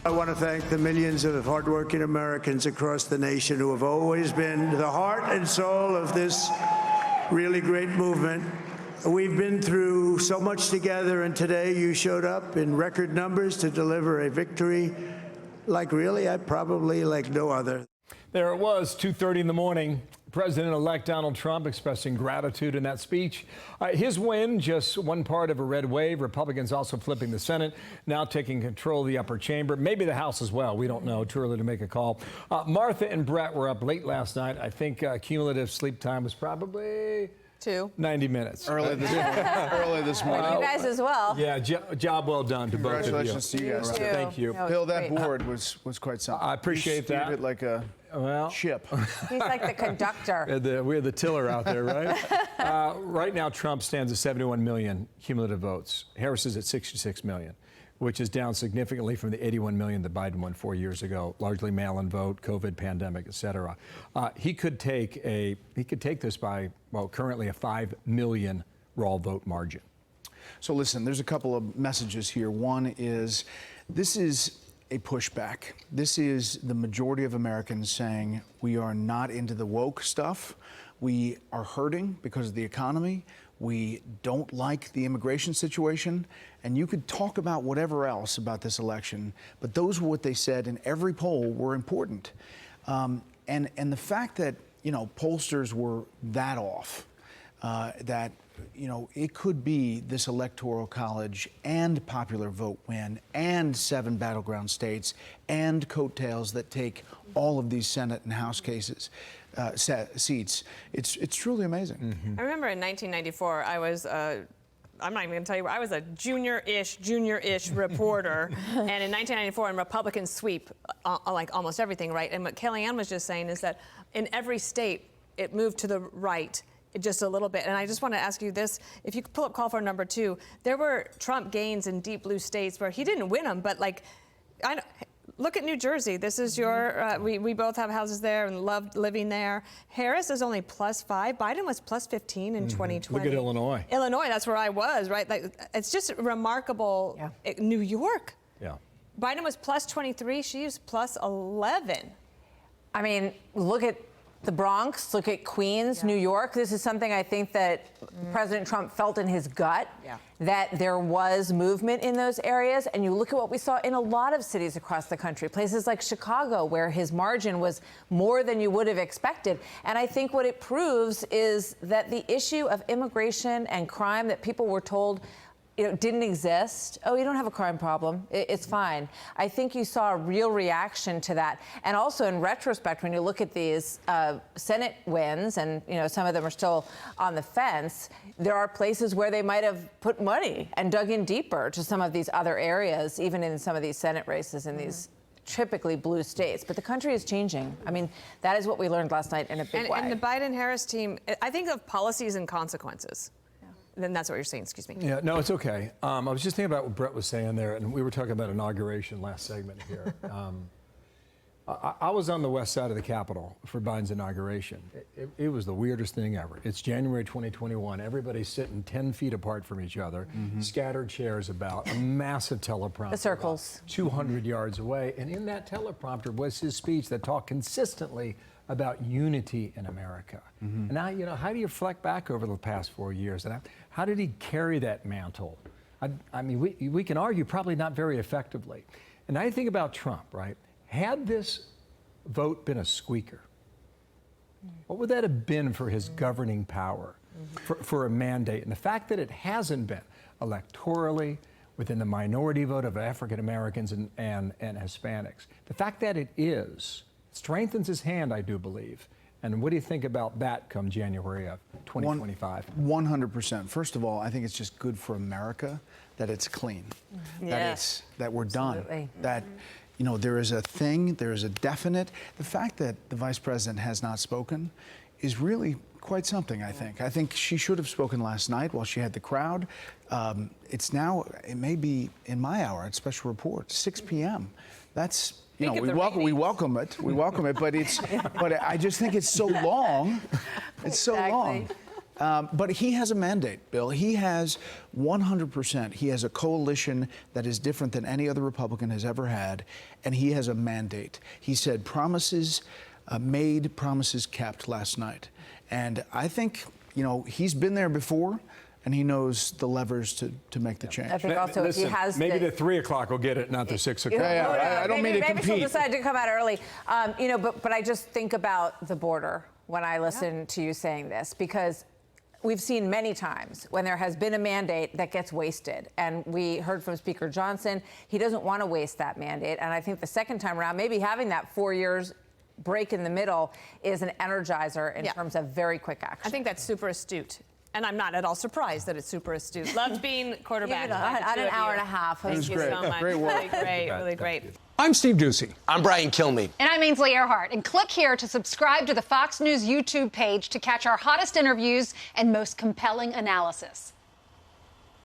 I want to thank the millions of hardworking Americans across the nation who have always been the heart and soul of this really great movement. We've been through so much together, and today you showed up in record numbers to deliver a victory like probably like no other. There it was, 2:30 in the morning. President-elect Donald Trump expressing gratitude in that speech. His win, just one part of a red wave. Republicans also flipping the Senate, now taking control of the upper chamber, maybe the House as well. We don't know. Too early to make a call. Martha and Bret were up late last night. I think cumulative sleep time was probably 90 minutes. Early this morning. You guys as well. Yeah, job well done to both of you. Congratulations to you guys. Thank you. Bill, that board was quite something. I appreciate that. You steered it like a ship. He's like the conductor. We're the tiller out there, right? Right now, Trump stands at 71 million cumulative votes. Harris is at 66 million, which is down significantly from the 81 million that Biden won 4 years ago, largely mail-in vote, COVID pandemic, et cetera. He could take this by, well, currently a 5 million raw vote margin. So listen, there's a couple of messages here. One is, this is a pushback. This is the majority of Americans saying we are not into the woke stuff. We are hurting because of the economy. We don't like the immigration situation. And you could talk about whatever else about this election, but those were what they said in every poll were important. And the fact that, pollsters were that off, that, it could be this electoral college and popular vote win and 7 battleground states and coattails that take all of these Senate and House cases. Seats. It's truly amazing. I remember in 1994, I was, I'm not even going to tell you, I was a junior-ish reporter. And in 1994, and Republicans sweep like almost everything, right? And what Kellyanne was just saying is that in every state, it moved to the right just a little bit. And I just want to ask you this. If you could pull up call for number 2, there were Trump gains in deep blue states where he didn't win them, but like, look at New Jersey. This is your, we both have houses there and loved living there. Harris is only +5. Biden was +15 in 2020. Look at Illinois. Illinois, that's where I was, right? Like, it's just remarkable. Yeah. New York. Yeah. Biden was +23. She was +11. I mean, look at the Bronx, look at Queens, New York. This is something I think that President Trump felt in his gut, that there was movement in those areas. And you look at what we saw in a lot of cities across the country, places like Chicago, where his margin was more than you would have expected. And I think what it proves is that the issue of immigration and crime that people were told didn't exist. Oh, you don't have a crime problem. It's fine. I think you saw a real reaction to that. And also in retrospect, when you look at these Senate wins, and some of them are still on the fence, there are places where they might have put money and dug in deeper to some of these other areas, even in some of these Senate races in these typically blue states. But the country is changing. I mean, that is what we learned last night in a big way. And the Biden-Harris team, I think of policies and consequences. Then that's what you're saying, excuse me. Yeah, no, it's okay. I was just thinking about what Bret was saying there, and we were talking about inauguration last segment here. I was on the west side of the Capitol for Biden's inauguration. It was the weirdest thing ever. It's January 2021. Everybody's sitting 10 feet apart from each other, scattered chairs about, a massive teleprompter. The circles. 200 yards away. And in that teleprompter was his speech that talked consistently about unity in America. And now, how do you reflect back over the past 4 years? And how did he carry that mantle? I mean, we can argue probably not very effectively. And I think about Trump, right? Had this vote been a squeaker, what would that have been for his governing power, for a mandate? And the fact that it hasn't been electorally, within the minority vote of African Americans and Hispanics, the fact that it is, strengthens his hand, I do believe. And what do you think about that come January of 2025? 100%. First of all, I think it's just good for America that it's clean, that we're done, that there is a thing, there is a definite. The fact that the vice president has not spoken is really quite something, I think. I think she should have spoken last night while she had the crowd. It's now, it may be in my hour at Special Report, 6 p.m. That's, we welcome it, but it's, but I just think it's so long. It's so long. But he has a mandate, Bill. He has 100%. He has a coalition that is different than any other Republican has ever had, and he has a mandate. He said promises made, promises kept last night. And I think, you know, he's been there before, and he knows the levers to make the change. I think also Listen, he has maybe the 3 o'clock will get it, not the 6 o'clock. I don't mean to maybe compete. she'll decide to come out early. You know, but I just think about the border when I listen to you saying this, because we've seen many times when there has been a mandate that gets wasted. And we heard from Speaker Johnson, he doesn't want to waste that mandate. And I think the second time around, maybe having that 4 years break in the middle is an energizer in terms of very quick action. I think that's super astute. And I'm not at all quarterback. That it's super astute. Loved being quarterback. At an hour and a half. Thank you great. so much. Great work. Really great. Really great. I'm Steve Ducey. I'm Brian Kilmeade. And I'm Ainsley Earhart. And click here to subscribe to the Fox News YouTube page to catch our hottest interviews and most compelling analysis.